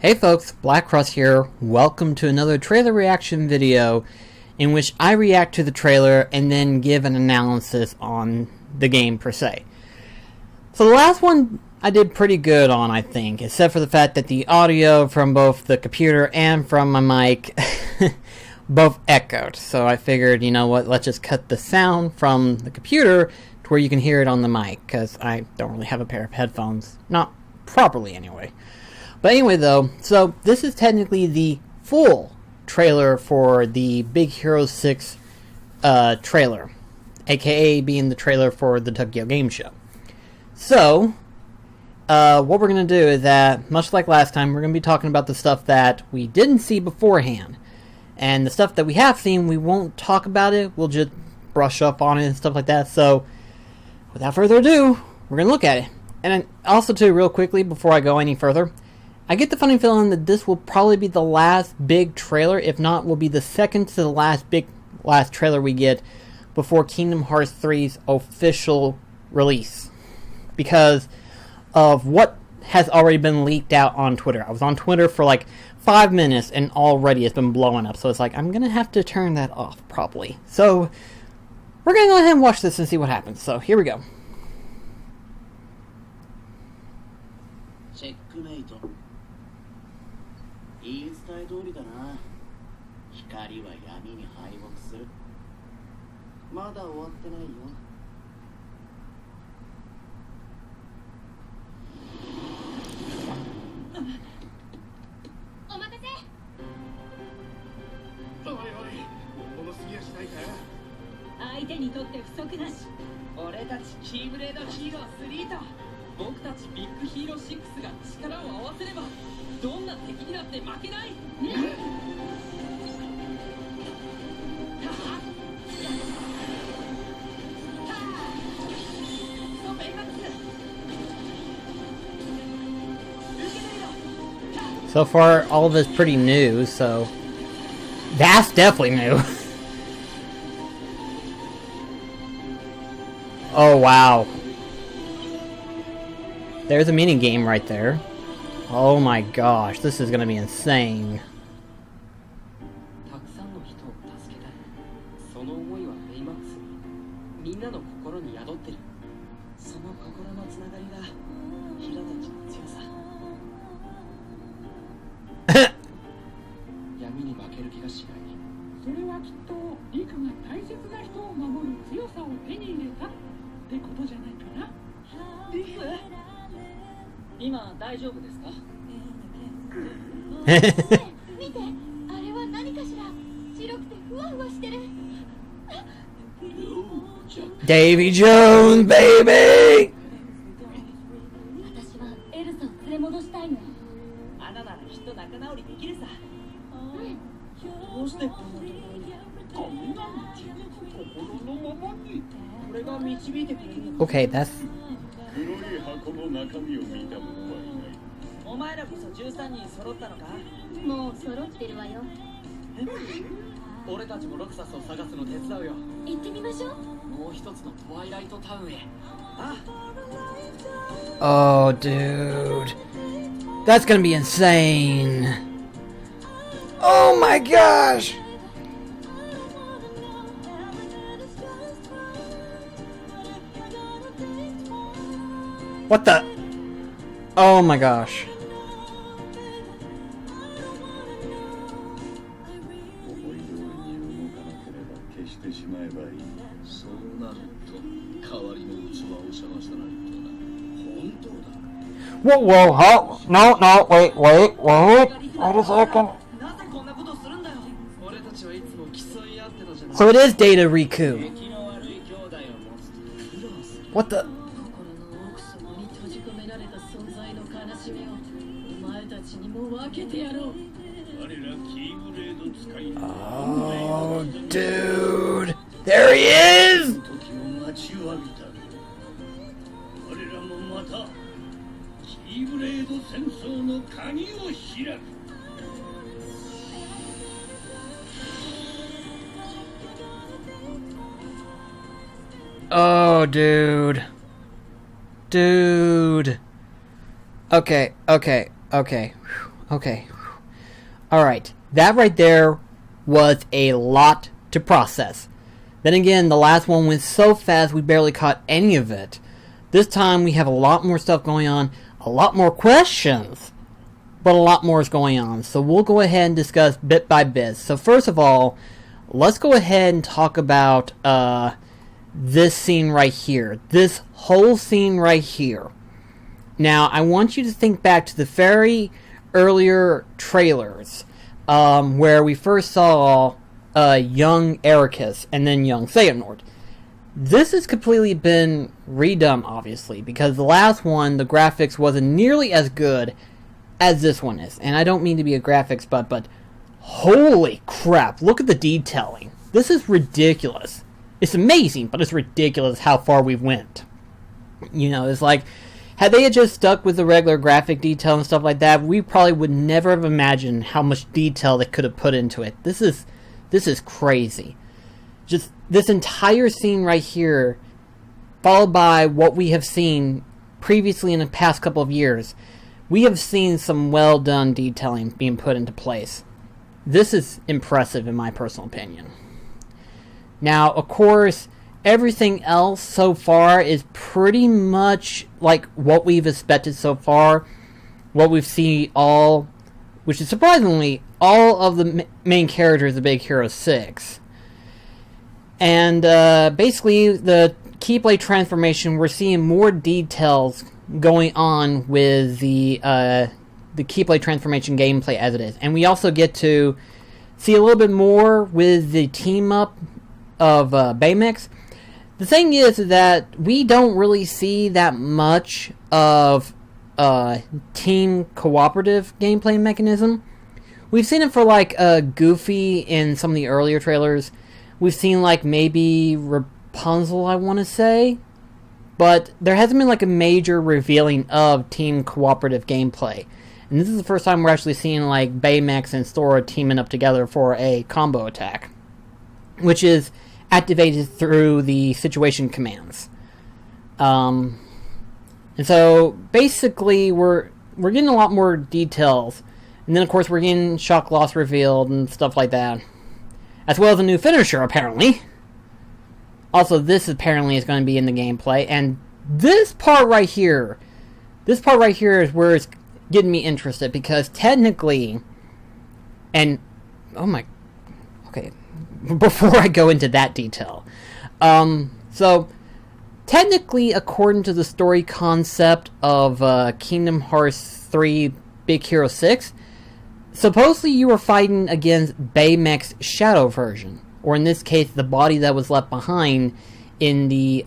Hey folks, BlackCross here. Welcome to another trailer reaction video in which I react to the trailer and then give an analysis on the game per se. So the last one I did pretty good on, I think, except for the fact that the audio from both the computer and from my mic both echoed. So I figured, you know what, let's just cut the sound from the computer to where you can hear it on the mic, because I don't really have a pair of headphones. Not properly anyway. But anyway though, so this is technically the full trailer for the Big Hero 6 trailer, aka being the trailer for the Tokyo Game Show. So, what we're going to do is that, much like last time, we're going to be talking about the stuff that we didn't see beforehand. And the stuff that we have seen, we won't talk about it, we'll just brush up on it and stuff like that. So, without further ado, we're going to look at it. And also too, real quickly, before I go any further, I get the funny feeling that this will probably be the last big trailer, if not will be the second to the last trailer we get before Kingdom Hearts 3's official release, because of what has already been leaked out on Twitter. I was on Twitter for like 5 minutes and already it's been blowing up, so it's like I'm gonna have to turn that off probably. So we're gonna go ahead and watch this and see what happens. So here we go. Checkmate. 言い伝え通りだな。光は闇に敗北する。まだ終わってないよ。お待たせ。おいおい、物すぎやしないか。相手にとって不足なし。俺たちキーブレードヒーロー3と僕たちビッグヒーロー6が力を合わせればどんな敵にだって負けない。So far, all of it's pretty new, so that's definitely new. Oh wow. There's a mini game right there. Oh my gosh, this is gonna be insane. Davy Jones, baby! Okay, that's... お前らこそ13人揃ったのか？もう揃ってるわよ。俺たちもロクサスを探すの手伝うよ。行ってみましょう。もう一つのトワイライトタウンへ。Oh, dude. That's gonna be insane. Oh my gosh! What the? Oh my gosh. Whoa, whoa, huh? No, wait a second. So it is Data Riku. What the? Oh, dude. There he is! Oh, dude. Dude. Okay. Okay. Alright. That right there was a lot to process. Then again, the last one went so fast we barely caught any of it. This time we have a lot more stuff going on, a lot more questions, but a lot more is going on. So we'll go ahead and discuss bit by bit. So first of all, let's go ahead and talk about this scene right here. This whole scene right here. Now, I want you to think back to the very earlier trailers where we first saw young Ericus and then young Xehanort. This has completely been redone, obviously, because the last one, the graphics wasn't nearly as good as this one is. And I don't mean to be a graphics butt, but holy crap, look at the detailing. This is ridiculous. It's amazing, but it's ridiculous how far we've went. You know, it's like, had they just stuck with the regular graphic detail and stuff like that, we probably would never have imagined how much detail they could have put into it. This is crazy. Just this entire scene right here, followed by what we have seen previously in the past couple of years, we have seen some well done detailing being put into place. This is impressive in my personal opinion. Now, of course, everything else so far is pretty much like what we've expected so far. What we've seen all, which is surprisingly, all of the main characters of Big Hero 6. And basically, the Keyblade transformation, we're seeing more details going on with the Keyblade transformation gameplay as it is. And we also get to see a little bit more with the team-up of Baymax. The thing is that we don't really see that much of team cooperative gameplay mechanism. We've seen it for like Goofy in some of the earlier trailers. We've seen like maybe Rapunzel, I want to say. But there hasn't been like a major revealing of team cooperative gameplay. And this is the first time we're actually seeing like Baymax and Sora teaming up together for a combo attack, which is activated through the situation commands. And so basically we're getting a lot more details. And then of course we're getting Shock Loss revealed and stuff like that. As well as a new finisher, apparently. Also, this apparently is going to be in the gameplay. And this part right here is where it's getting me interested. Because technically, and, oh my, okay, before I go into that detail. So, technically, according to the story concept of Kingdom Hearts 3 Big Hero 6, supposedly you were fighting against Baymax's shadow version, or in this case, the body that was left behind in the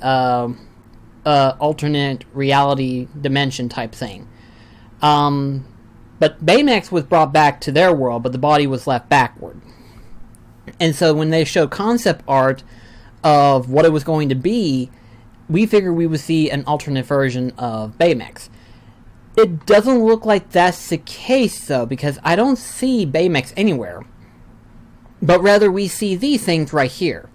alternate reality dimension type thing. But Baymax was brought back to their world, but the body was left backward. And so when they showed concept art of what it was going to be, we figured we would see an alternate version of Baymax. It doesn't look like that's the case, though, because I don't see Baymax anywhere. But rather, we see these things right here.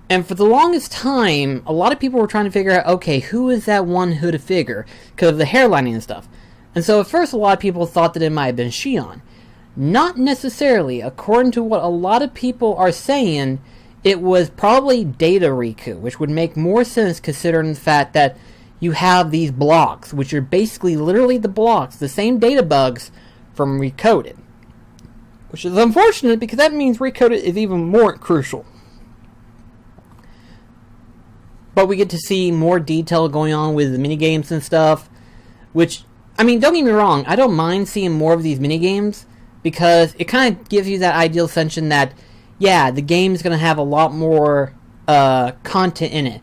And for the longest time, a lot of people were trying to figure out, okay, who is that one hooded figure? Because of the hairlining and stuff. And so at first, a lot of people thought that it might have been Shion. Not necessarily. According to what a lot of people are saying, it was probably Data Riku, which would make more sense considering the fact that you have these blocks, which are basically literally the blocks, the same data bugs from Recoded. Which is unfortunate because that means Recoded is even more crucial. But we get to see more detail going on with the minigames and stuff. Which, I mean, don't get me wrong, I don't mind seeing more of these minigames. Because it kind of gives you that ideal sensation that, yeah, the game's going to have a lot more content in it.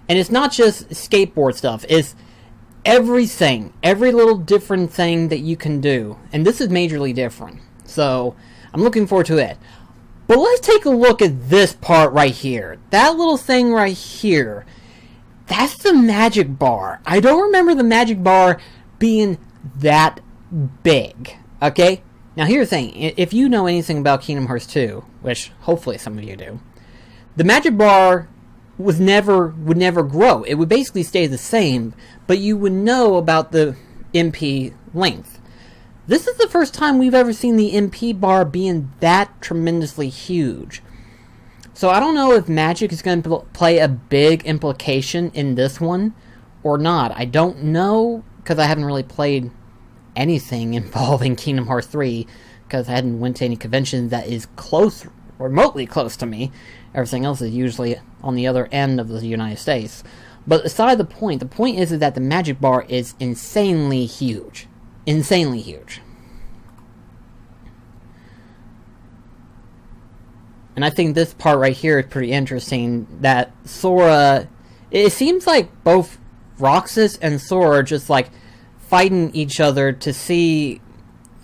And it's not just skateboard stuff. It's everything. Every little different thing that you can do. And this is majorly different. So, I'm looking forward to it. But let's take a look at this part right here. That little thing right here. That's the magic bar. I don't remember the magic bar being that big. Okay? Now, here's the thing. If you know anything about Kingdom Hearts 2, which hopefully some of you do, the magic bar would never grow. It would basically stay the same, but you would know about the MP length. This is the first time we've ever seen the MP bar being that tremendously huge. So I don't know if magic is going to play a big implication in this one or not. I don't know, because I haven't really played anything involving Kingdom Hearts 3, because I hadn't went to any convention that is close, remotely close to me. Everything else is usually on the other end of the United States. But aside the point is that the magic bar is insanely huge. Insanely huge. And I think this part right here is pretty interesting, that Sora... It seems like both Roxas and Sora are just, like, fighting each other to see...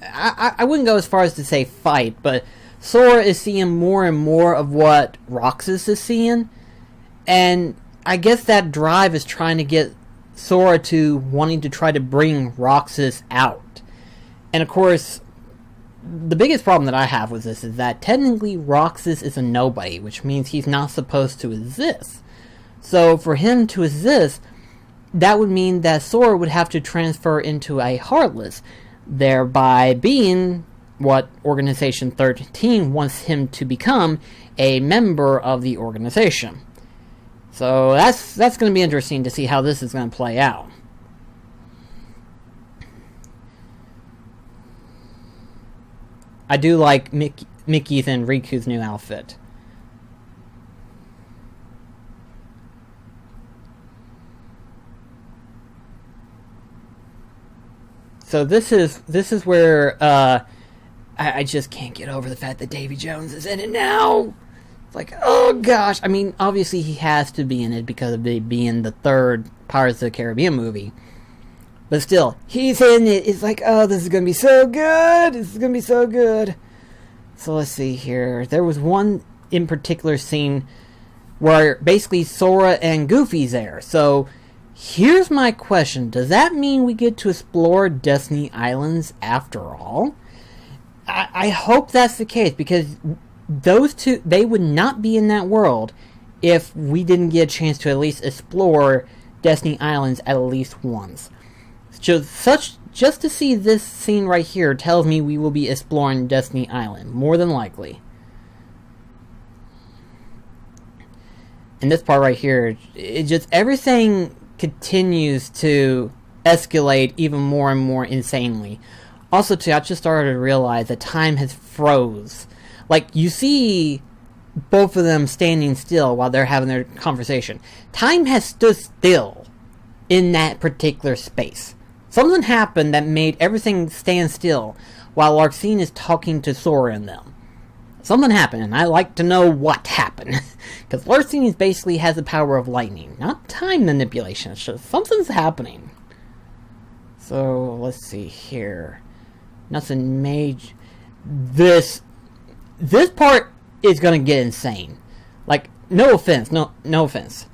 I wouldn't go as far as to say fight, but Sora is seeing more and more of what Roxas is seeing. And I guess that drive is trying to get Sora to wanting to try to bring Roxas out. And of course... The biggest problem that I have with this is that technically Roxas is a nobody, which means he's not supposed to exist. So for him to exist, that would mean that Sora would have to transfer into a Heartless, thereby being what Organization 13 wants him to become, a member of the organization. So that's going to be interesting to see how this is going to play out. I do like Mickey's and Riku's new outfit. So this is where I just can't get over the fact that Davy Jones is in it now. It's like, oh gosh. I mean, obviously he has to be in it because of it being the third Pirates of the Caribbean movie. But still, he's in it. It's like, oh, this is going to be so good. This is going to be so good. So let's see here. There was one in particular scene where basically Sora and Goofy's there. So here's my question. Does that mean we get to explore Destiny Islands after all? I hope that's the case, because those two, they would not be in that world if we didn't get a chance to at least explore Destiny Islands at least once. Just to see this scene right here tells me we will be exploring Destiny Island, more than likely. And this part right here, it just, everything continues to escalate even more and more insanely. Also, too, I just started to realize that time has froze. Like, you see both of them standing still while they're having their conversation. Time has stood still in that particular space. Something happened that made everything stand still while Larxene is talking to Sora and them. Something happened, and I like to know what happened. Because Larxene basically has the power of lightning, not time manipulation. It's just something's happening. So, let's see here. Nothing major. This part is going to get insane. Like, no offense. No offense.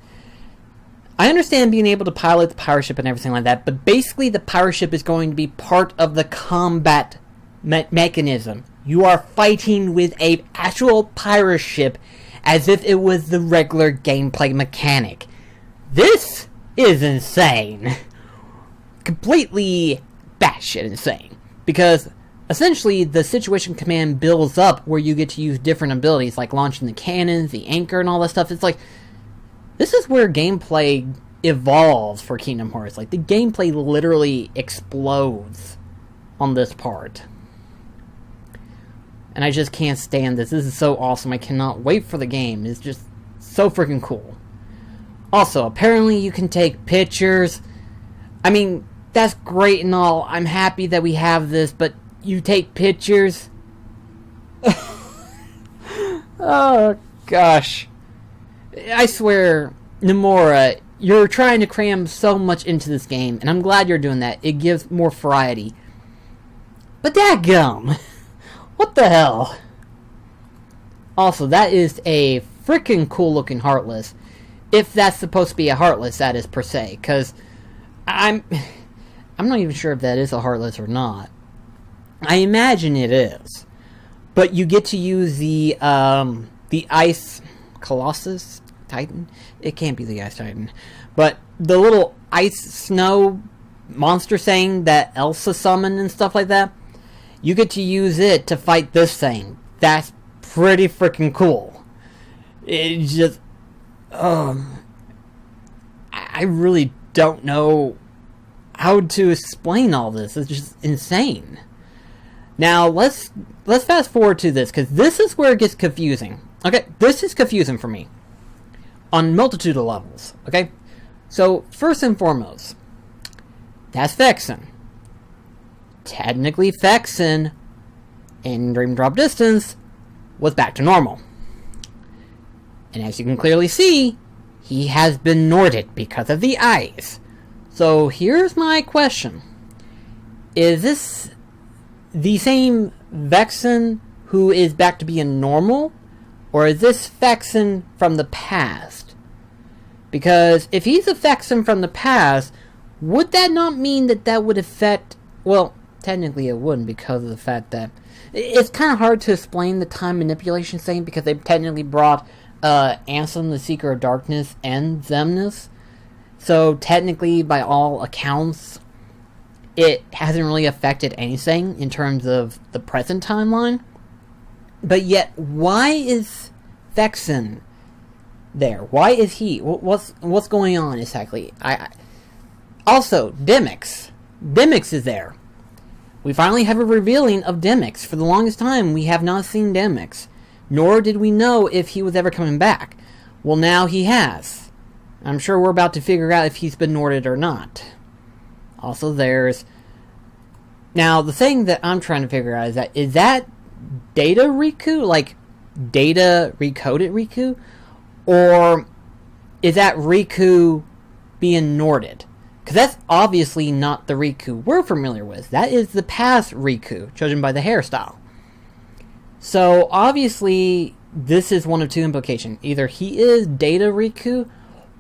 I understand being able to pilot the pirate ship and everything like that, but basically the pirate ship is going to be part of the combat mechanism. You are fighting with an actual pirate ship as if it was the regular gameplay mechanic. This is insane. Completely batshit insane. Because essentially the situation command builds up where you get to use different abilities like launching the cannons, the anchor, and all that stuff. It's like, this is where gameplay evolves for Kingdom Hearts. Like, the gameplay literally explodes on this part. And I just can't stand this. This is so awesome. I cannot wait for the game. It's just so freaking cool. Also, apparently you can take pictures. I mean, that's great and all. I'm happy that we have this, but you take pictures? Oh, gosh. I swear, Nomura, you're trying to cram so much into this game, and I'm glad you're doing that. It gives more variety. But dadgum! What the hell? Also, that is a freaking cool looking Heartless. If that's supposed to be a Heartless, that is, per se. Because I'm not even sure if that is a Heartless or not. I imagine it is. But you get to use the Ice Colossus Titan? It can't be the Ice Titan. But the little ice snow monster thing that Elsa summoned and stuff like that. you get to use it to fight this thing. That's pretty freaking cool. It just, I really don't know how to explain all this. It's just insane. Now let's fast forward to this, because this is where it gets confusing. Okay, this is confusing for me on multitude of levels. Okay, so first and foremost, that's Vexen. Technically, Vexen in Dream Drop Distance was back to normal. And as you can clearly see, he has been Norded because of the eyes. So here's my question. Is this the same Vexen who is back to being normal? Or is this Vexen from the past? Because if he's a Vexen from the past, would that not mean that that would affect... Well, technically it wouldn't, because of the fact that... It's kind of hard to explain the time manipulation thing, because they technically brought Ansem, the Seeker of Darkness, and Xemnas. So technically, by all accounts, it hasn't really affected anything in terms of the present timeline. But yet, why is Vexen there? Why is he? What's going on exactly? Also, Demyx. Demyx is there. We finally have a revealing of Demyx. For the longest time, we have not seen Demyx. Nor did we know if he was ever coming back. Well, now he has. I'm sure we're about to figure out if he's been Norded or not. Also, there's... Now, the thing that I'm trying to figure out is that Data Riku? Like, Data recoded Riku? Or is that Riku being Norded? Because that's obviously not the Riku we're familiar with. That is the past Riku, judging by the hairstyle. So, obviously, this is one of two implications. Either he is Data Riku,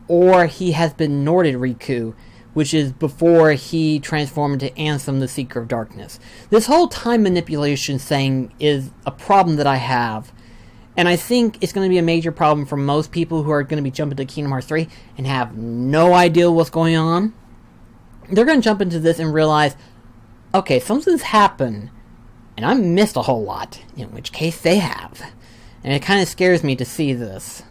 or he has been Norded Riku, which is before he transformed into Ansem, the Seeker of Darkness. This whole time manipulation thing is a problem that I have, and I think it's going to be a major problem for most people who are going to be jumping to Kingdom Hearts 3 and have no idea what's going on. They're going to jump into this and realize, okay, something's happened, and I missed a whole lot, in which case they have. And it kind of scares me to see this.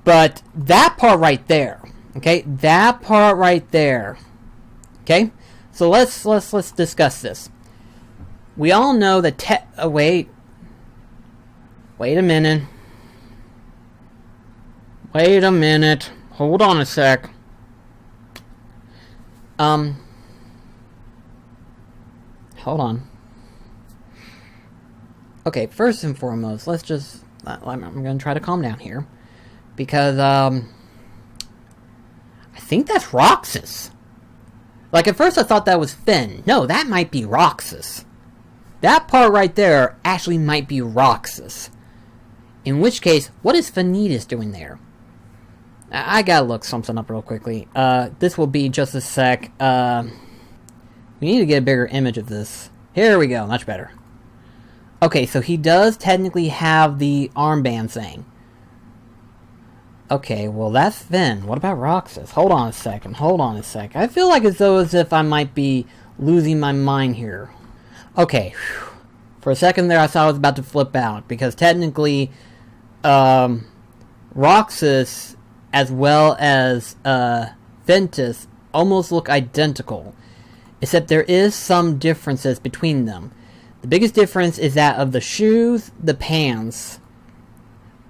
But that part right there, okay, that part right there, okay, so let's discuss this. We all know that wait a minute, hold on a sec. Hold on. Okay, first and foremost, I'm going to try to calm down here. Because, I think that's Roxas. Like, at first I thought that was Finn. No, that might be Roxas. That part right there actually might be Roxas. In which case, what is Vanitas doing there? I gotta look something up real quickly. This will be just a sec. We need to get a bigger image of this. Here we go, much better. Okay, so he does technically have the armband thing. Okay, well that's Finn. What about Roxas? Hold on a second. I feel like as if I might be losing my mind here. Okay, for a second there I thought I was about to flip out, because technically, Roxas as well as Ventus almost look identical, except there is some differences between them. The biggest difference is that of the shoes, the pants.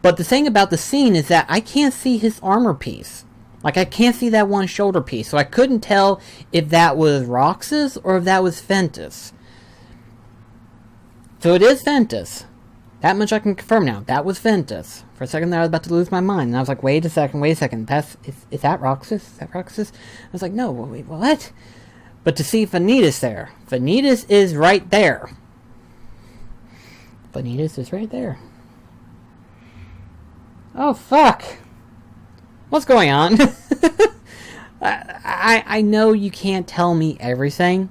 But the thing about the scene is that I can't see his armor piece. Like, I can't see that one shoulder piece. So I couldn't tell if that was Roxas or if that was Ventus. So it is Ventus. That much I can confirm now. That was Ventus. For a second there I was about to lose my mind. And I was like, wait a second. Is that Roxas? I was like, no, wait, what? But to see Vanitas there. Vanitas is right there. Oh, fuck. What's going on? I know you can't tell me everything,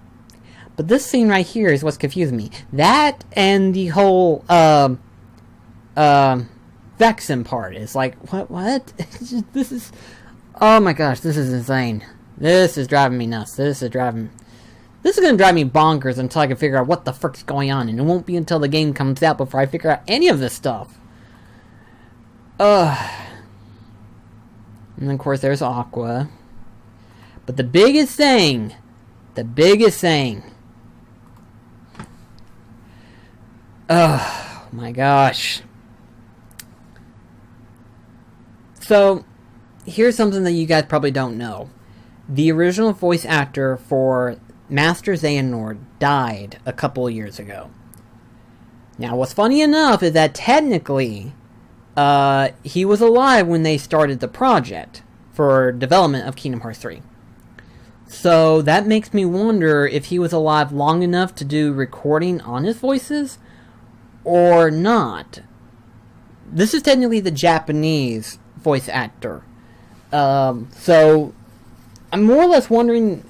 but this scene right here is what's confusing me. That and the whole, Vexen part is like, what? This is, oh my gosh, this is insane. This is driving me nuts. This This is going to drive me bonkers until I can figure out what the frick's going on, and it won't be until the game comes out before I figure out any of this stuff. And then, of course, there's Aqua. But the biggest thing... Oh, my gosh. So, here's something that you guys probably don't know. The original voice actor for Master Xehanort died a couple of years ago. Now, what's funny enough is that technically, he was alive when they started the project for development of Kingdom Hearts 3. So, that makes me wonder if he was alive long enough to do recording on his voices, or not. This is technically the Japanese voice actor. So, I'm more or less wondering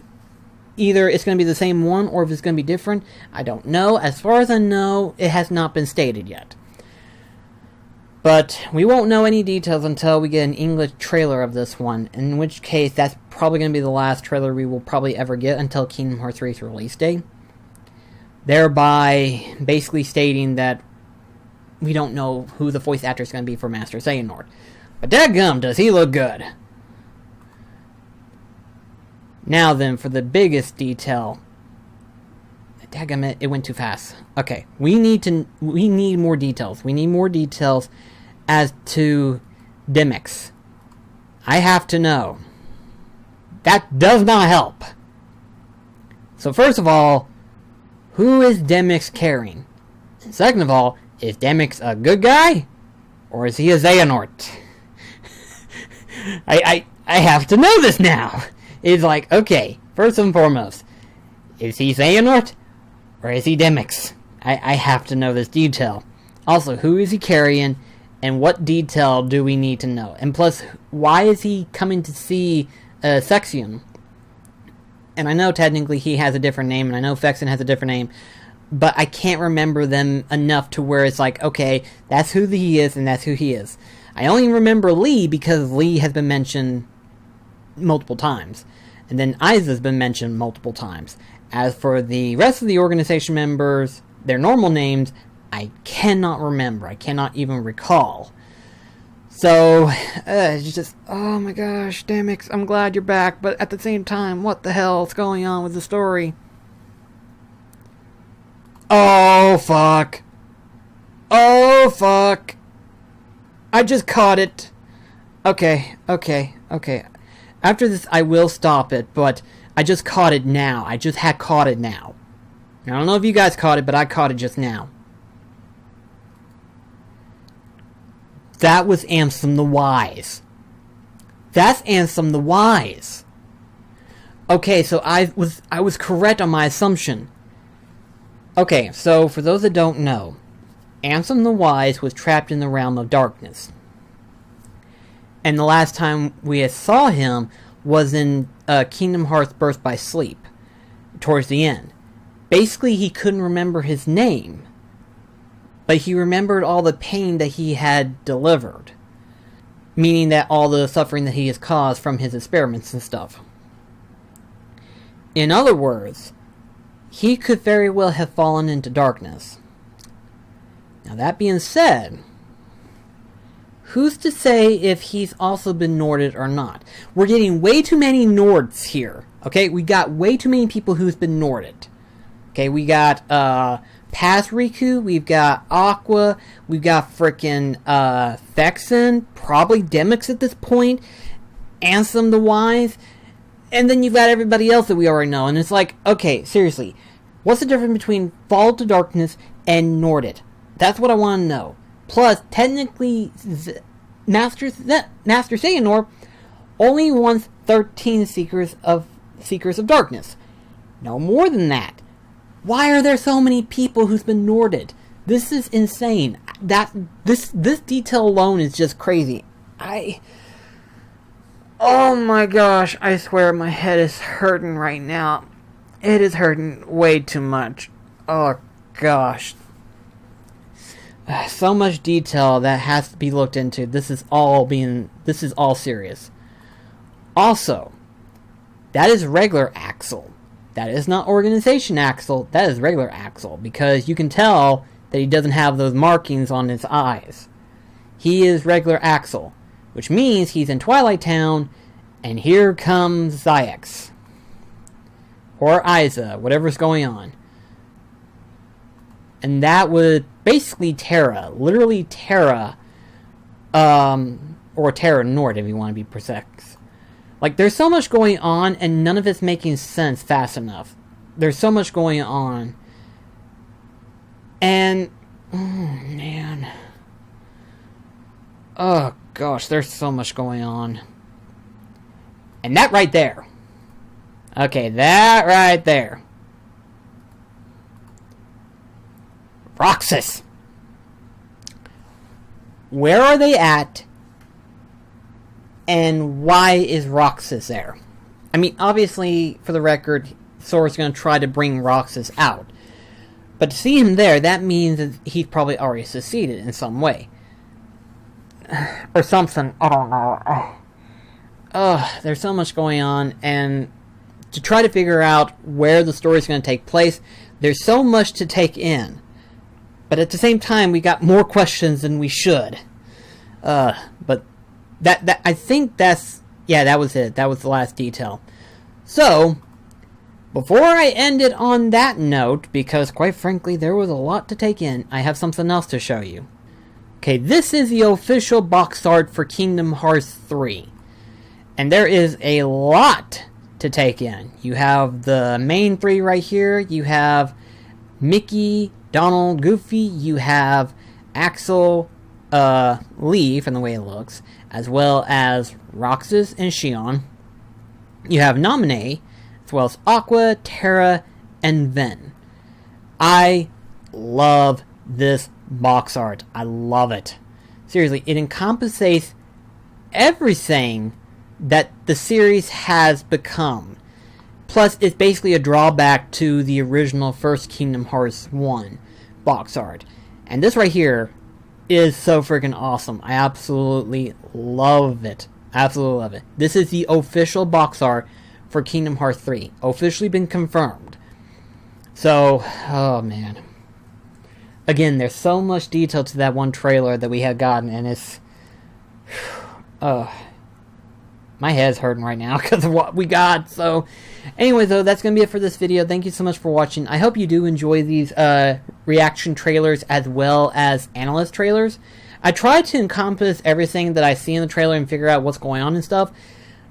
either it's going to be the same one or if it's going to be different. I don't know. As far as I know, it has not been stated yet. But we won't know any details until we get an English trailer of this one, in which case that's probably going to be the last trailer we will probably ever get until Kingdom Hearts 3's release date. Thereby basically stating that we don't know who the voice actor is going to be for Master Xehanort. But dadgum, does he look good! Now then, for the biggest detail. Dadgum it went too fast. Okay, we need more details. We need more details as to Demyx. I have to know. That does not help. So first of all, who is Demyx carrying? And second of all, is Demyx a good guy? Or is he a Xehanort? I have to know this now. It's like, okay, first and foremost, is he Xehanort? Or is he Demyx? I have to know this detail. Also, who is he carrying? And what detail do we need to know? And plus, why is he coming to see Sexion? And I know technically he has a different name, and I know Fexen has a different name, but I can't remember them enough to where it's like, okay, that's who he is, and that's who he is. I only remember Lee because Lee has been mentioned multiple times. And then Isa's been mentioned multiple times. As for the rest of the organization members, their normal names, I cannot remember. I cannot even recall. So, it's just, oh my gosh, Demyx, I'm glad you're back, but at the same time, what the hell is going on with the story? Oh, fuck. Oh, fuck. I just caught it. Okay. After this, I will stop it, but I just caught it now. I just had caught it now. I don't know if you guys caught it, but I caught it just now. That was Ansem the Wise. That's Ansem the Wise. Okay, so I was correct on my assumption. Okay, so for those that don't know, Ansem the Wise was trapped in the realm of darkness. And the last time we saw him was in Kingdom Hearts Birth by Sleep, towards the end. Basically, he couldn't remember his name, but he remembered all the pain that he had delivered, meaning that all the suffering that he has caused from his experiments and stuff. In other words, he could very well have fallen into darkness. Now that being said, who's to say if he's also been Norded or not? We're getting way too many Nords here. Okay, we got way too many people who's been Norded. Okay, we got past Riku, we've got Aqua, we've got frickin' Fexen, probably Demyx at this point, Ansem the Wise, and then you've got everybody else that we already know. And it's like, okay, seriously, what's the difference between Fall to Darkness and Norded? That's what I want to know. Plus, technically, Master Xehanort only wants 13 Seekers of Darkness. No more than that. Why are there so many people who's been Norded? This is insane. This detail alone is just crazy. Oh my gosh, I swear my head is hurting right now. It is hurting way too much. Oh gosh. So much detail that has to be looked into. This is all serious. Also, that is regular Axel. that is not Organization Axel, that is regular Axel, because you can tell that he doesn't have those markings on his eyes. He is regular Axel, which means he's in Twilight Town, and here comes Zayx. Or Isa, whatever's going on. And that was basically Terra, literally Terra, or Terra Nord if you want to be precise. Like, there's so much going on, and none of it's making sense fast enough. There's so much going on. And, oh man. Oh gosh, there's so much going on. And that right there. Okay, that right there. Roxas. Where are they at? And why is Roxas there? I mean, obviously, for the record, Sora's going to try to bring Roxas out. But to see him there, that means that he's probably already succeeded in some way. Or something, I don't know. There's so much going on, and to try to figure out where the story's going to take place, there's so much to take in. But at the same time, we got more questions than we should. But that I think that's... Yeah, that was it. That was the last detail. So, before I end it on that note, because quite frankly, there was a lot to take in, I have something else to show you. Okay, this is the official box art for Kingdom Hearts 3. And there is a lot to take in. You have the main three right here. You have Mickey, Donald, Goofy. You have Axel, Lee, from the way it looks, as well as Roxas and Xion. You have Naminé, as well as Aqua, Terra, and Ven. I love this box art. I love it. Seriously, it encompasses everything that the series has become. Plus, it's basically a drawback to the original first Kingdom Hearts 1 box art. And this right here is so freaking awesome. I absolutely love it. Absolutely love it. This is the official box art for Kingdom Hearts 3. Officially been confirmed. So, oh man. Again, there's so much detail to that one trailer that we have gotten, and it's... my head's hurting right now because of what we got. So, anyway, though, that's going to be it for this video. Thank you so much for watching. I hope you do enjoy these reaction trailers as well as analyst trailers. I try to encompass everything that I see in the trailer and figure out what's going on and stuff.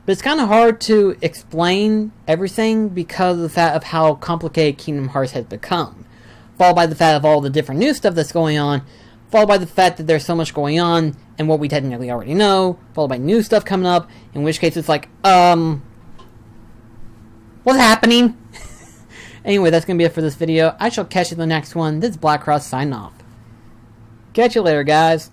But it's kind of hard to explain everything because of the fact of how complicated Kingdom Hearts has become. Followed by the fact of all the different new stuff that's going on. Followed by the fact that there's so much going on and what we technically already know. Followed by new stuff coming up. In which case it's like, what's happening? Anyway, that's going to be it for this video. I shall catch you in the next one. This is BlackCross signing off. Catch you later, guys.